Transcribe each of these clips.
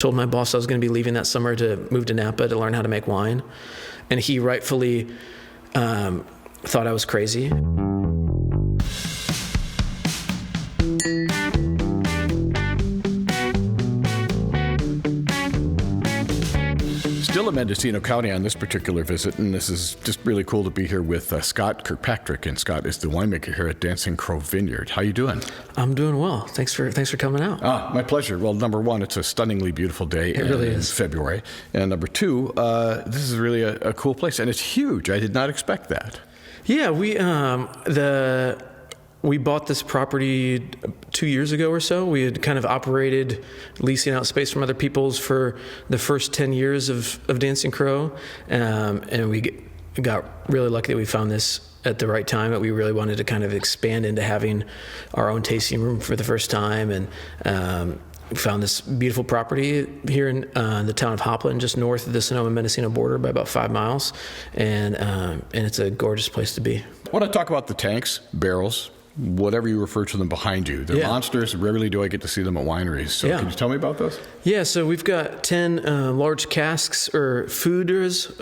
told my boss I was going to be leaving that summer to move to Napa to learn how to make wine. And he rightfully thought I was crazy. Still in Mendocino County on this particular visit, and this is just really cool to be here with Scott Kirkpatrick, and Scott is the winemaker here at Dancing Crow Vineyard. How you doing? I'm doing well. Thanks for coming out. My pleasure. Well, number one, it's a stunningly beautiful day. It really is. February, and number two, this is really a cool place, and it's huge. I did not expect that. Yeah, we bought this property 2 years ago or so. We had kind of operated leasing out space from other people's for the first 10 years of Dancing Crow. And we got really lucky that we found this at the right time, that we really wanted to kind of expand into having our own tasting room for the first time. And we found this beautiful property here in the town of Hopland, just north of the Sonoma-Mendocino border by about 5 miles. And it's a gorgeous place to be. I want to talk about the tanks, barrels, whatever you refer to them behind you. They're monsters. Rarely do I get to see them at wineries. So can you tell me about those? Yeah, so we've got 10 large casks or foudres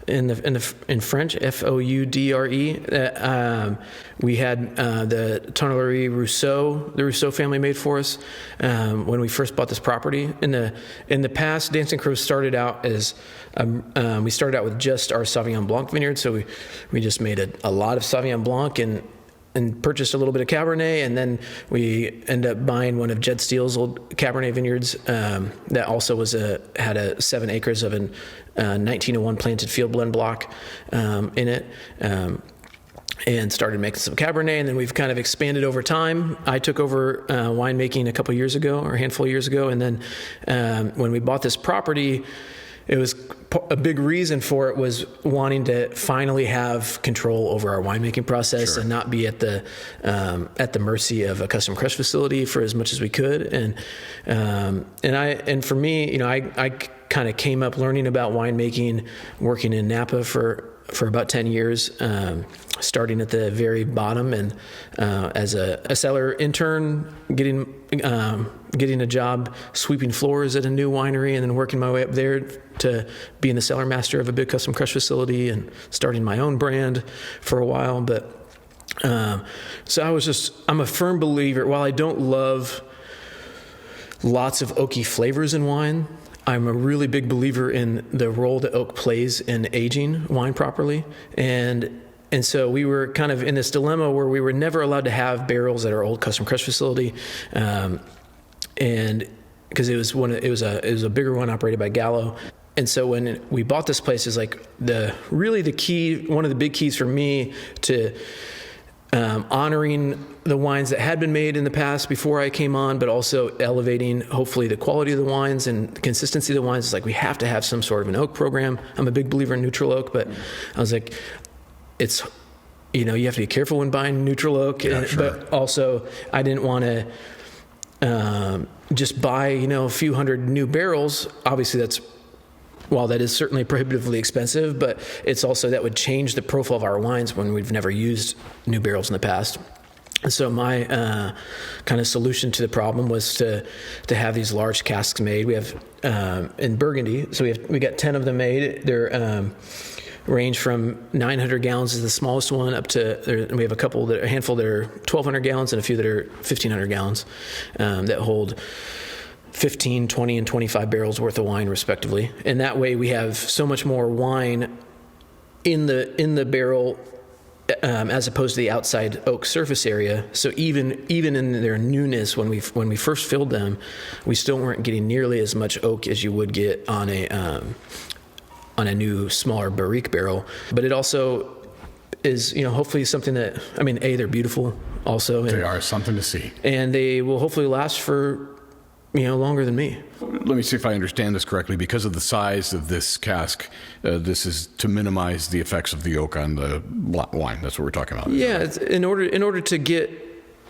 in French, Foudre. We had the Tonnerie Rousseau, the Rousseau family made for us when we first bought this property. In the past, Dancing Crow started out as we started out with just our Sauvignon Blanc vineyard, so we just made a lot of Sauvignon Blanc and purchased a little bit of Cabernet, and then we ended up buying one of Jed Steele's old Cabernet vineyards that also had 7 acres of an 1901 planted field blend block in it, and started making some Cabernet, and then we've kind of expanded over time. I took over winemaking a handful of years ago, and then when we bought this property, it was a big reason for it was wanting to finally have control over our winemaking process and not be at the mercy of a custom crush facility for as much as we could. And for me, I kind of came up learning about winemaking, working in Napa for about 10 years, starting at the very bottom and as a cellar intern, getting a job sweeping floors at a new winery, and then working my way up there to being the cellar master of a big custom crush facility and starting my own brand for a while. But so I'm a firm believer, while I don't love lots of oaky flavors in wine, I'm a really big believer in the role that oak plays in aging wine properly. And so we were kind of in this dilemma where we were never allowed to have barrels at our old custom crush facility. And because it was a bigger one operated by Gallo. And so when we bought this place, is like one of the big keys for me to honoring the wines that had been made in the past before I came on, but also elevating hopefully the quality of the wines and the consistency of the wines. It's like we have to have some sort of an oak program. I'm a big believer in neutral oak, but I was like, it's, you have to be careful when buying neutral oak. But also I didn't want to just buy, a few hundred new barrels. Obviously while that is certainly prohibitively expensive, but it's also that would change the profile of our wines when we've never used new barrels in the past. And so my kind of solution to the problem was to have these large casks made. We have in Burgundy, so we got 10 of them made. They're range from 900 gallons is the smallest one up to, we have a handful that are 1,200 gallons and a few that are 1,500 gallons that hold 15, 20, and 25 barrels worth of wine, respectively. And that way we have so much more wine in the barrel as opposed to the outside oak surface area. So even in their newness, when we first filled them, we still weren't getting nearly as much oak as you would get on a new, smaller barrique barrel. But it also is, hopefully something that, they're beautiful also. They are something to see. And they will hopefully last for, longer than me. Let me see if I understand this correctly. Because of the size of this cask, this is to minimize the effects of the oak on the wine. That's what we're talking about. Yeah, it's in order to get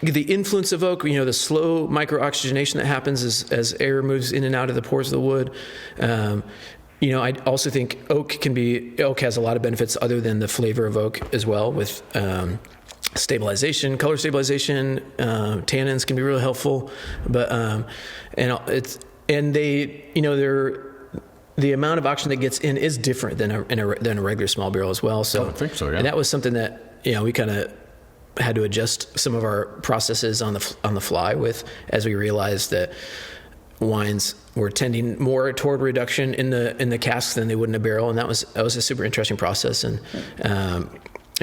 the influence of oak, the slow micro-oxygenation that happens as air moves in and out of the pores of the wood. I also think oak has a lot of benefits other than the flavor of oak as well, with stabilization, color stabilization. Tannins can be really helpful, but and the amount of oxygen that gets in is different than a regular small barrel as well. So I think so, yeah. And that was something that we kind of had to adjust some of our processes on the fly with, as we realized that wines were tending more toward reduction in the casks than they would in a barrel, and that was a super interesting process and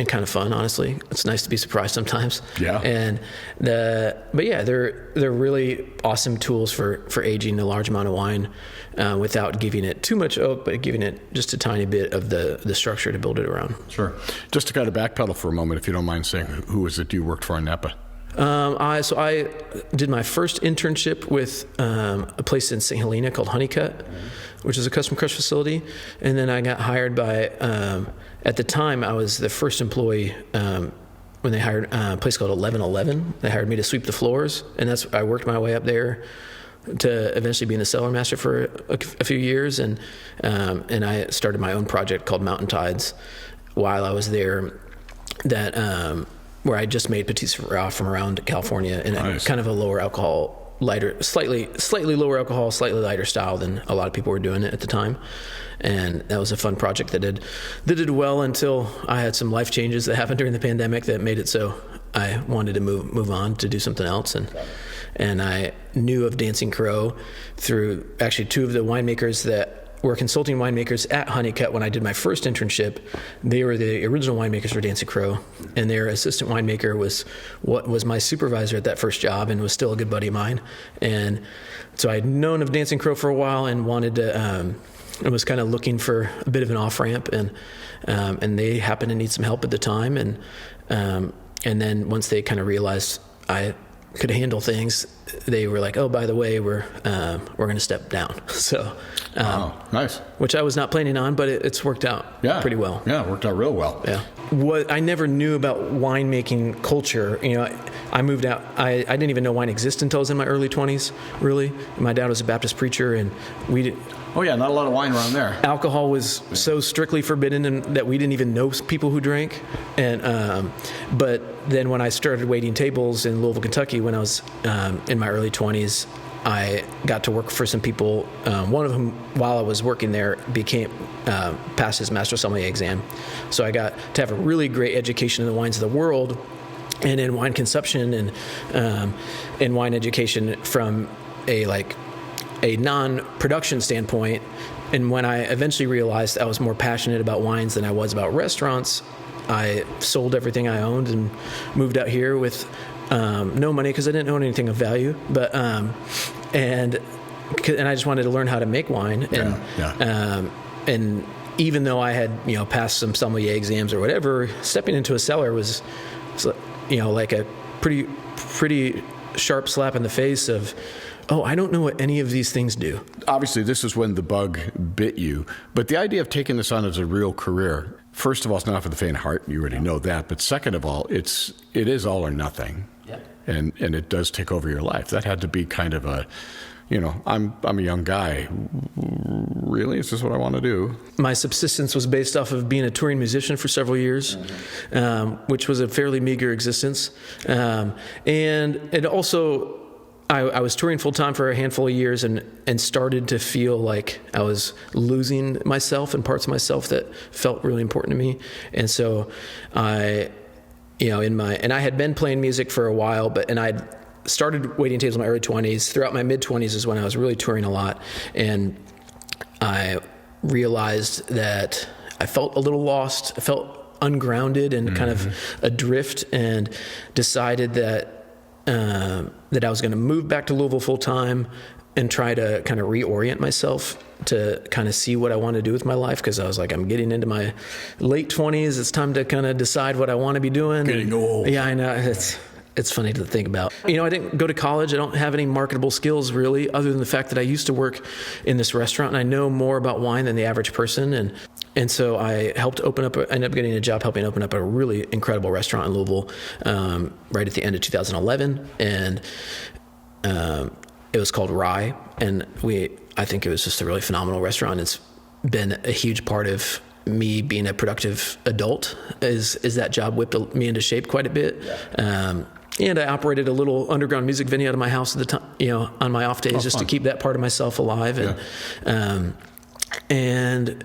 kind of fun, honestly. It's nice to be surprised sometimes. Yeah. But yeah, they're really awesome tools for aging a large amount of wine without giving it too much oak, but giving it just a tiny bit of the structure to build it around. Sure. Just to kind of backpedal for a moment, if you don't mind saying, who was it you worked for in Napa? I did my first internship with a place in St. Helena called Honeycut, which is a custom crush facility. And then I got hired by, at the time, I was the first employee when they hired a place called 1111. They hired me to sweep the floors, and I worked my way up there to eventually being the cellar master for a few years. And I started my own project called Mountain Tides while I was there, where I just made Petite Sirah from around California in kind of a lower alcohol, lighter, slightly lower alcohol, slightly lighter style than a lot of people were doing it at the time. And that was a fun project that did well until I had some life changes that happened during the pandemic that made it so I wanted to move on to do something else. And I knew of Dancing Crow through actually two of the winemakers that were consulting winemakers at Honeycut when I did my first internship. They were the original winemakers for Dancing Crow, and their assistant winemaker was my supervisor at that first job and was still a good buddy of mine. And so I'd known of Dancing Crow for a while and wanted to, and was kind of looking for a bit of an off-ramp, and they happened to need some help at the time. And then once they kind of realized I could handle things, they were like, "Oh, by the way, we're going to step down." So, nice. Which I was not planning on, but it's worked out pretty well. Yeah, it worked out real well. Yeah. What I never knew about winemaking culture, I moved out. I didn't even know wine existed until I was in my early 20s. Really, my dad was a Baptist preacher, and we did. Oh yeah, not a lot of wine around there. Alcohol was so strictly forbidden, and that we didn't even know people who drank. And but then when I started waiting tables in Louisville, Kentucky, when I was in my early 20s, I got to work for some people. One of whom, while I was working there, passed his master sommelier exam. So I got to have a really great education in the wines of the world, and in wine consumption and wine education from a non-production standpoint. And when I eventually realized I was more passionate about wines than I was about restaurants, I sold everything I owned and moved out here with no money because I didn't own anything of value. But and I just wanted to learn how to make wine. And even though I had passed some sommelier exams or whatever, stepping into a cellar was like a pretty sharp slap in the face of, oh, I don't know what any of these things do. Obviously, this is when the bug bit you. But the idea of taking this on as a real career, first of all, it's not for the faint of heart. You already know that. But second of all, it is all or nothing. Yeah. And it does take over your life. That had to be kind of a, I'm a young guy. Really? Is this what I want to do? My subsistence was based off of being a touring musician for several years, which was a fairly meager existence. And it also, I was touring full-time for a handful of years and started to feel like I was losing myself and parts of myself that felt really important to me. And so I had been playing music for a while, and I'd started waiting tables in my early 20s. Throughout my mid-20s is when I was really touring a lot. And I realized that I felt a little lost. I felt ungrounded and kind of adrift, and decided that I was going to move back to Louisville full time and try to kind of reorient myself to kind of see what I want to do with my life. Because I was like, I'm getting into my late 20s. It's time to kind of decide what I want to be doing. Getting old. Yeah, I know. It's funny to think about. I didn't go to college. I don't have any marketable skills really, other than the fact that I used to work in this restaurant, and I know more about wine than the average person. And so I ended up getting a job helping open up a really incredible restaurant in Louisville right at the end of 2011. And it was called Rye. And I think it was just a really phenomenal restaurant. It's been a huge part of me being a productive adult, is that job whipped me into shape quite a bit. And I operated a little underground music venue out of my house at the time, on my off days, just fun. to keep that part of myself alive. And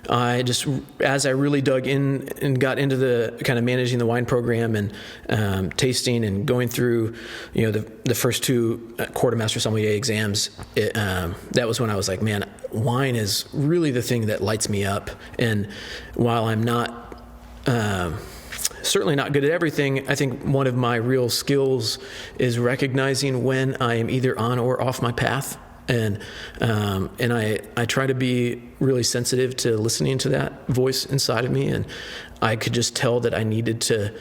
I just, as I really dug in and got into the kind of managing the wine program and tasting and going through, the first 2 quartermaster sommelier exams, that was when I was like, man, wine is really the thing that lights me up. And while I'm not certainly not good at everything, I think one of my real skills is recognizing when I am either on or off my path. And I try to be really sensitive to listening to that voice inside of me. And I could just tell that I needed to,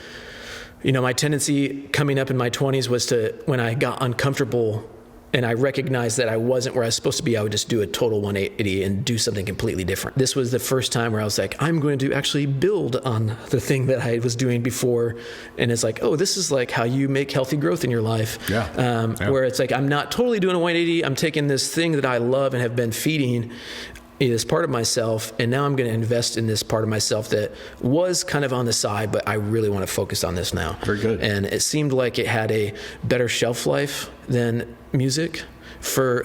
my tendency coming up in my 20s was to, when I got uncomfortable and I recognized that I wasn't where I was supposed to be, I would just do a total 180 and do something completely different. This was the first time where I was like, I'm going to actually build on the thing that I was doing before. And it's like, oh, this is like how you make healthy growth in your life. Where it's like, I'm not totally doing a 180. I'm taking this thing that I love and have been feeding as part of myself, and now I'm going to invest in this part of myself that was kind of on the side, but I really want to focus on this now. Very good. And it seemed like it had a better shelf life than music for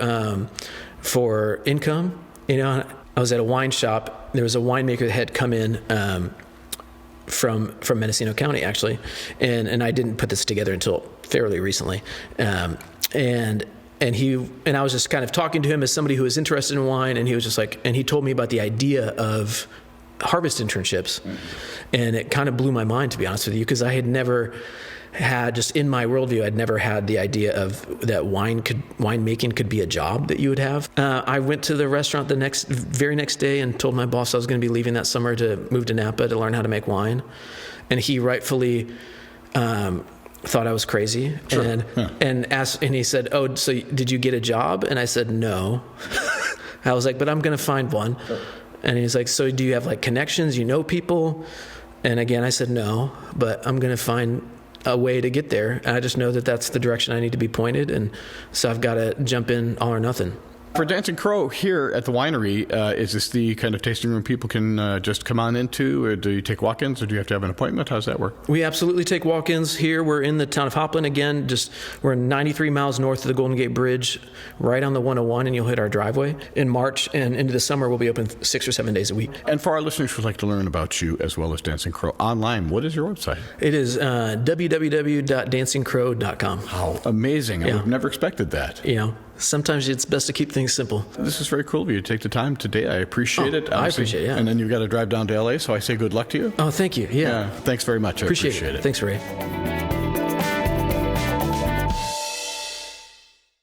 income. I was at a wine shop. There was a winemaker that had come in from Mendocino County, actually, and I didn't put this together until fairly recently. And I was just kind of talking to him as somebody who was interested in wine, and he was just like, and he told me about the idea of harvest internships, and it kind of blew my mind, to be honest with you, because I had never had, just in my worldview, I'd never had the idea of that winemaking could be a job that you would have. I went to the restaurant the very next day and told my boss I was going to be leaving that summer to move to Napa to learn how to make wine, and he rightfully thought I was crazy. Sure. And he said, oh, so did you get a job? And I said, no. I was like, but I'm going to find one. Sure. And he's like, so do you have like connections? You know people? And again, I said, no, but I'm going to find a way to get there. And I just know that that's the direction I need to be pointed. And so I've got to jump in all or nothing. For Dancing Crow here at the winery, is this the kind of tasting room people can just come on into, or do you take walk-ins, or do you have to have an appointment? How does that work? We absolutely take walk-ins here. We're in the town of Hopland again. We're 93 miles north of the Golden Gate Bridge, right on the 101, and you'll hit our driveway. In March and into the summer, we'll be open 6 or 7 days a week. And for our listeners who'd like to learn about you as well as Dancing Crow online, what is your website? It is www.dancingcrow.com. How amazing. I would have never expected that. Sometimes it's best to keep things simple. This is very cool of you to take the time today. I appreciate it. I appreciate it, yeah. And then you've got to drive down to LA, so I say good luck to you. Oh, thank you. Yeah. Thanks very much. I appreciate it. Thanks, Ray.